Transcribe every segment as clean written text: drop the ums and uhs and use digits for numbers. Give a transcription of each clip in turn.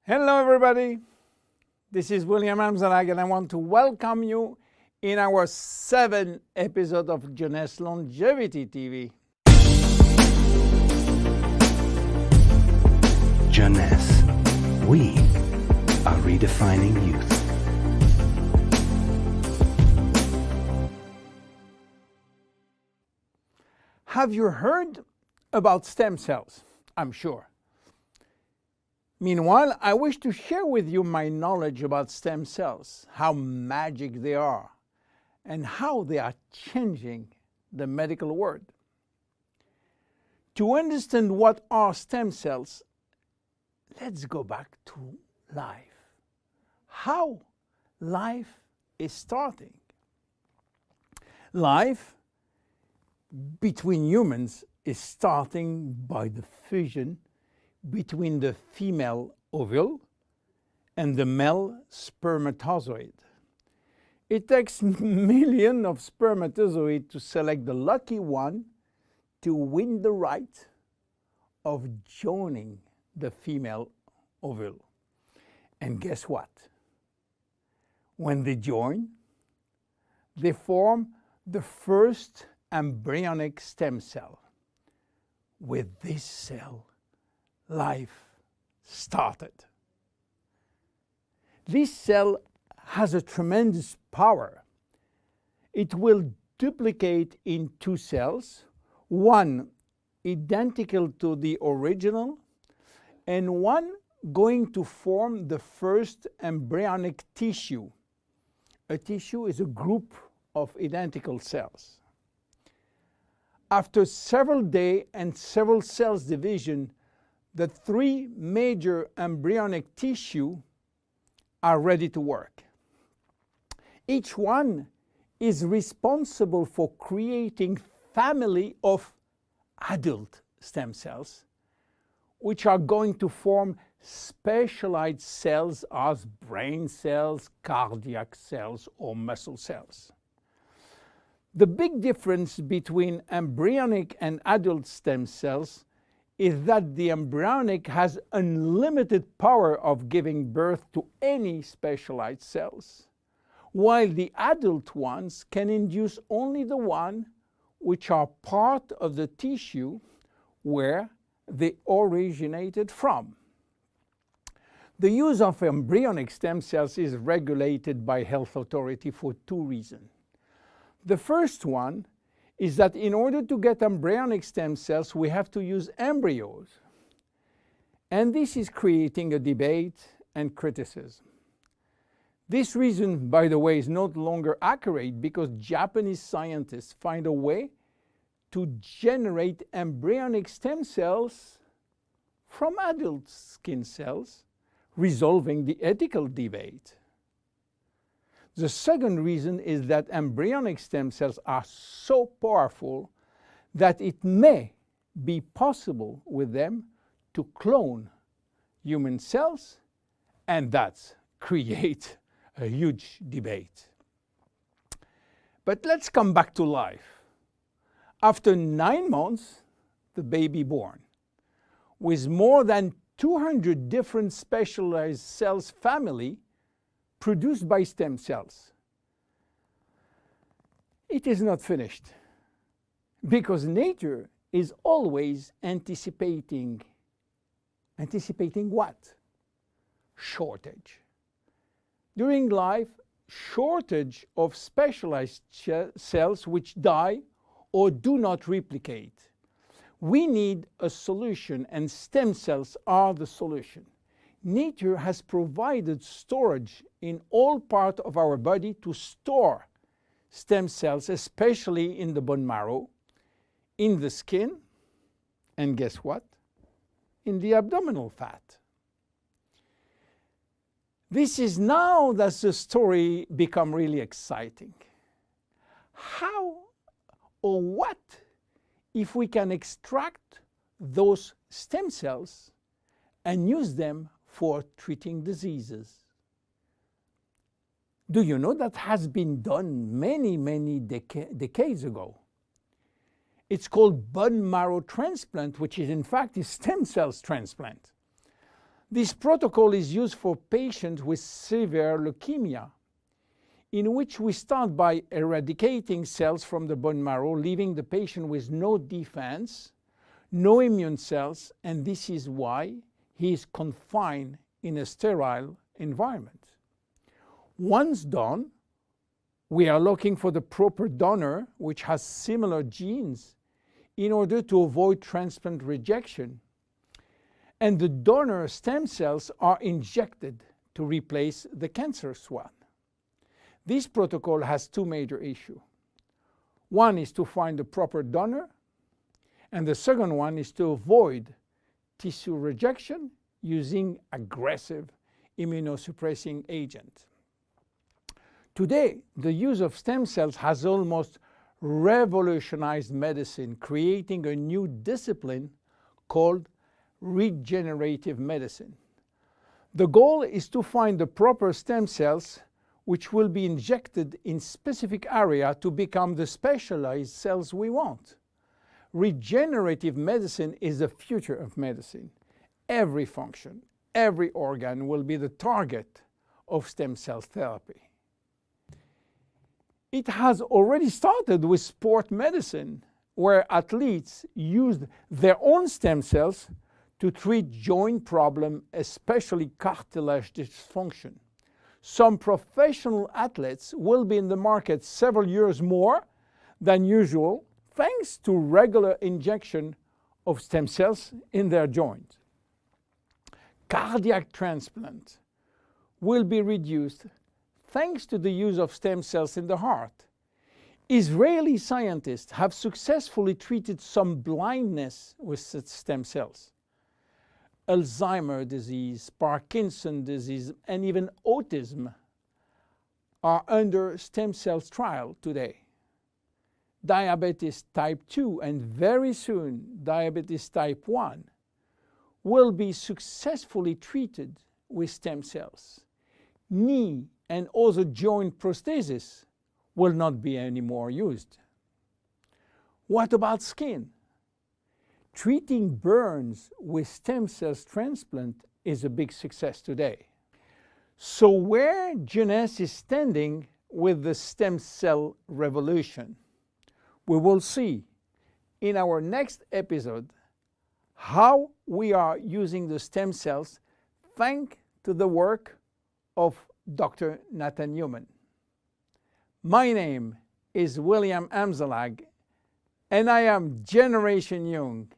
Hello everybody, this is William Amzalag and I want to welcome you in our 7th episode of Jeunesse Longevity TV. Jeunesse, we are redefining youth. Have you heard about stem cells? I'm sure. Meanwhile, I wish to share with you my knowledge about stem cells, how magic they are, and how they are changing the medical world. To understand what are stem cells, let's go back to life. How life is starting. Life between humans is starting by the fusion between the female ovule and the male spermatozoid. It takes millions of spermatozoids to select the lucky one to win the right of joining the female ovule. And guess what? When they join, they form the first embryonic stem cell. With this cell, life started. This cell has a tremendous power. It will duplicate in 2 cells, one identical to the original, and one going to form the first embryonic tissue. A tissue is a group of identical cells. After several days and several cells division, the 3 major embryonic tissues are ready to work. Each one is responsible for creating family of adult stem cells, which are going to form specialized cells as brain cells, cardiac cells, or muscle cells. The big difference between embryonic and adult stem cells is that the embryonic has unlimited power of giving birth to any specialized cells, while the adult ones can induce only the one which are part of the tissue where they originated from. The use of embryonic stem cells is regulated by health authority for 2 reasons. The first one is that in order to get embryonic stem cells, we have to use embryos. And this is creating a debate and criticism. This reason, by the way, is no longer accurate because Japanese scientists find a way to generate embryonic stem cells from adult skin cells, resolving the ethical debate. The second reason is that embryonic stem cells are so powerful that it may be possible with them to clone human cells, and that's create a huge debate. But let's come back to life. After 9 months, the baby born, with more than 200 different specialized cells family produced by stem cells. It is not finished because nature is always anticipating what? Shortage. During life, shortage of specialized cells which die or do not replicate. We need a solution, and stem cells are the solution. Nature has provided storage in all parts of our body to store stem cells, especially in the bone marrow, in the skin, and guess what? In the abdominal fat. This is now that the story becomes really exciting. How or what if we can extract those stem cells and use them for treating diseases? Do you know that has been done many decades ago? It's called bone marrow transplant, which is in fact a stem cells transplant. This protocol is used for patients with severe leukemia, in which we start by eradicating cells from the bone marrow, leaving the patient with no defense, no immune cells, and this is why he is confined in a sterile environment. Once done, we are looking for the proper donor which has similar genes in order to avoid transplant rejection. And the donor stem cells are injected to replace the cancerous one. This protocol has two major issues. One is to find the proper donor, and the second one is to avoid tissue rejection using aggressive immunosuppressing agent. Today, the use of stem cells has almost revolutionized medicine, creating a new discipline called regenerative medicine. The goal is to find the proper stem cells which will be injected in specific area to become the specialized cells we want. Regenerative medicine is the future of medicine. Every function, every organ will be the target of stem cell therapy. It has already started with sport medicine, where athletes used their own stem cells to treat joint problems, especially cartilage dysfunction. Some professional athletes will be in the market several years more than usual, thanks to regular injection of stem cells in their joint. Cardiac transplant will be reduced thanks to the use of stem cells in the heart. Israeli scientists have successfully treated some blindness with such stem cells. Alzheimer's disease, Parkinson's disease, and even autism are under stem cells trial today. Diabetes type 2 and very soon diabetes type 1 will be successfully treated with stem cells. Knee and other joint prostheses will not be anymore used. What about skin? Treating burns with stem cells transplant is a big success today. So where Jeunesse is standing with the stem cell revolution? We will see in our next episode how we are using the stem cells thanks to the work of Dr. Nathan Newman. My name is William Amzalag, and I am Generation Young.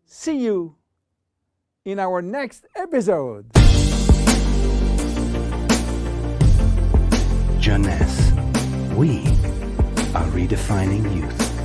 See you in our next episode. Jeunesse. We are redefining youth.